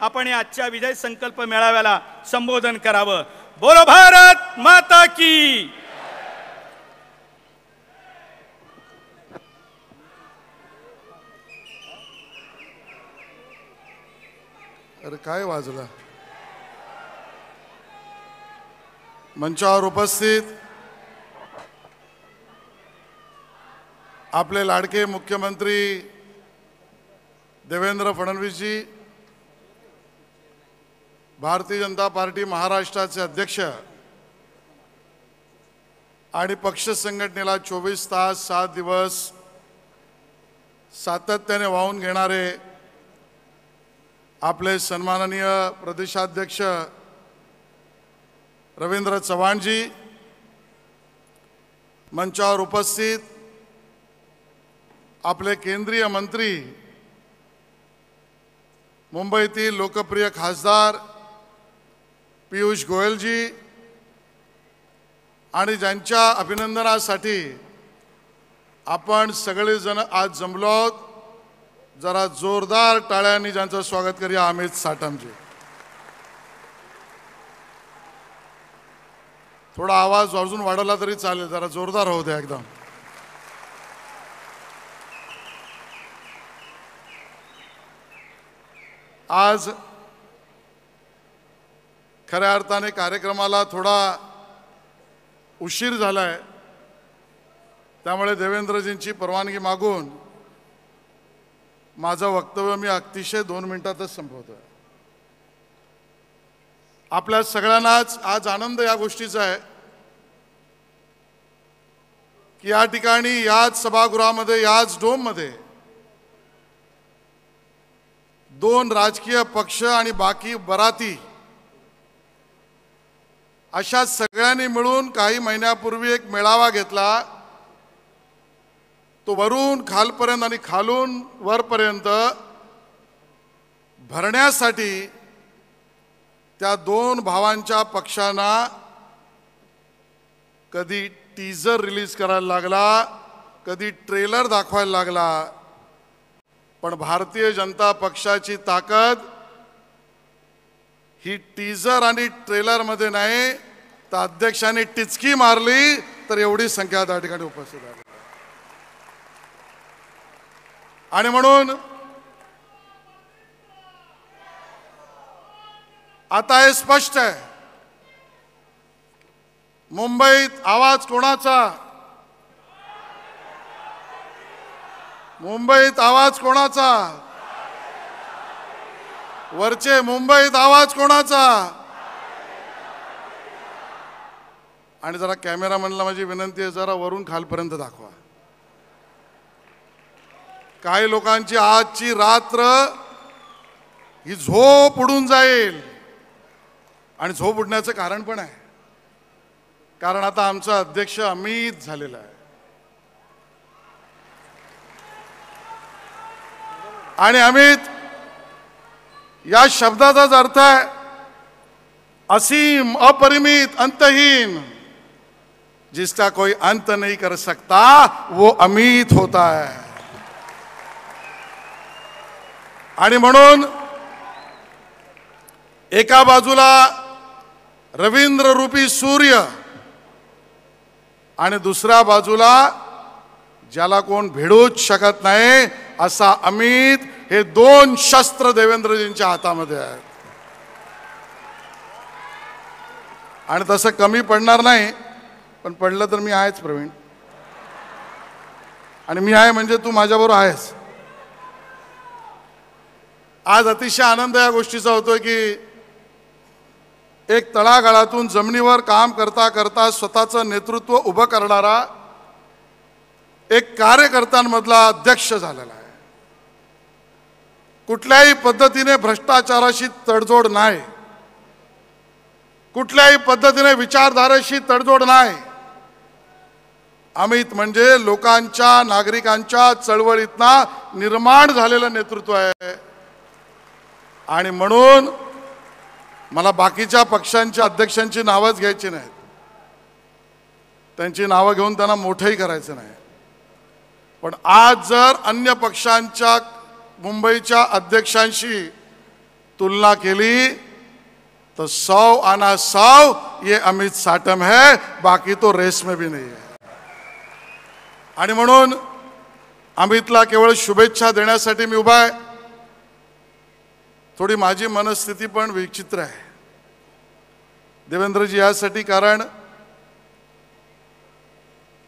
आपण या आजच्या विजय संकल्प मेळाव्याला संबोधन करावं। बोलो भारत माता की। अरे काय वाजलं? मंचावर उपस्थित आपले लाडके मुख्यमंत्री देवेंद्र फडणवीस जी, भारतीय जनता पार्टी महाराष्ट्राचे अध्यक्ष आणि पक्ष संघटनेला 24 तास 7 दिवस सातत्याने वाहून घेणारे आपले सन्माननीय प्रदेशाध्यक्ष रवींद्र चव्हाण जी, मंचावर उपस्थित आपले केंद्रीय मंत्री मुंबईतील लोकप्रिय खासदार पीयूष गोयल जी आणि ज्यांच्या अभिनंदनासाठी आपण सगळेजण आज जमलो आहोत, जरा जोरदार टाळ्यांनी ज्यांचं स्वागत करूया अमित साटम जी। थोडा आवाज अजून वाढवला तरी चालेल, जरा जोरदार होऊ द्या एकदम। आज खऱ्या अर्थाने कार्यक्रमाला थोडा उशीर झालाय, त्यामुळे देवेंद्रजींची परवानगी मागून माझं वक्तव्य मी अतिशय 2 मिनिटातच संपवतोय। आपल्या सगळ्यांनाच आज आनंद या गोष्टीचा आहे की या ठिकाणी याच सभागृहामध्ये याच डोममध्ये 2 राजकीय पक्ष आणि बाकी बराती अशा सगळ्यांनी मिळून काही महिन्यापूर्वी एक मेळावा घेतला। तो वरून खालपर्यंत आणि खालून वरपर्यंत भरण्यासाठी त्या 2 भावांच्या पक्षांना कधी टीजर रिलीज करायला लागला, कधी ट्रेलर दाखवायला लागला, पण भारतीय जनता पक्षाची ताकद ही टीजर आणि ट्रेलर मध्ये नाही, तर अध्यक्षांनी टिचकी मारली तर एवढी संख्या त्या ठिकाणी उपस्थित आहे। आणि म्हणून आता हे स्पष्ट आहे, मुंबईत आवाज कोणाचा? मुंबईत आवाज कोणाचा? वरचे मुंबईत आवाज कोणाचा? आणि जरा कॅमेरामॅनला माझी विनंती आहे, जरा वरून खालपर्यंत दाखवा। काही लोकांची आजची रात्र ही झोप उडून जाईल, आणि झोप उडण्याचं कारण पण आहे, कारण आता आमचा अध्यक्ष अमित झालेला आहे। आणि अमित या शब्दाचाच अर्थ आहे असीम, अपरिमित, अंतहीन। जिसका कोई अंत नहीं कर सकता वो अमित होता है। आणि म्हणून एका बाजूला रवींद्र रूपी सूर्य आणि दुसऱ्या बाजूला ज्याला कोण भिडूच शकत नाही असा अमित, हे 2 शस्त्र देवेंद्रजींच्या हातामध्ये आहेत। आणि तसं कमी पडणार नाही, पण पडलं तर मी आहेच प्रवीण, आणि मी आहे म्हणजे तू माझ्याबरोबर आहेस। आज अतिशय आनंद या गोष्टीचा होतोय की एक तळागाळातून जमिनीवर काम करता करता स्वतःचं नेतृत्व उभं करणारा एक कार्यकर्त्यांमधला अध्यक्ष झालेला आहे। कुठल्याही पद्धतीने भ्रष्टाचाराशी तडजोड नाही, कुठल्याही पद्धतीने विचारधारेशी तडजोड नाही। अमित म्हणजे लोकांच्या, नागरिकांच्या चळवळीतनं निर्माण झालेलं नेतृत्व आहे। आणि म्हणून मला बाकीच्या पक्षांच्या अध्यक्षांची नावच घ्यायची नाहीत, त्यांची नावं घेऊन त्यांना मोठंही करायचं नाही, पण आज जर अन्य पक्षांच्या मुंबईच्या अध्यक्षांशी तुलना केली तो 100 आना 100 ये अमित साटम है, बाकी तो रेस में भी नहीं है. आणि म्हणून अमितला केवळ शुभेच्छा देण्यासाठी मी उभा आहे. थोडी माझी मनस्थिती पण विचित्र आहे देवेंद्रजी, यासाठी कारण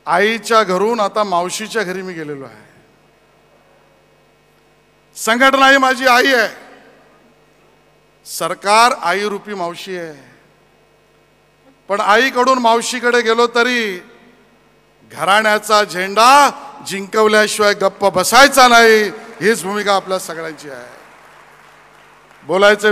आईच्या घरून आता मावशीच्या घरी मी गेलेलो आहे. संघटना ही माझी आई आहे, सरकार आई रूपी मावशी आहे. पण आईकडून मावशीकडे गेलो तरी घराण्याचा झेंडा जिंकवल्याशिवाय गप्प बसायचा नाही, हीच भूमिका आपल्या सगळ्यांची आहे. बोलायचं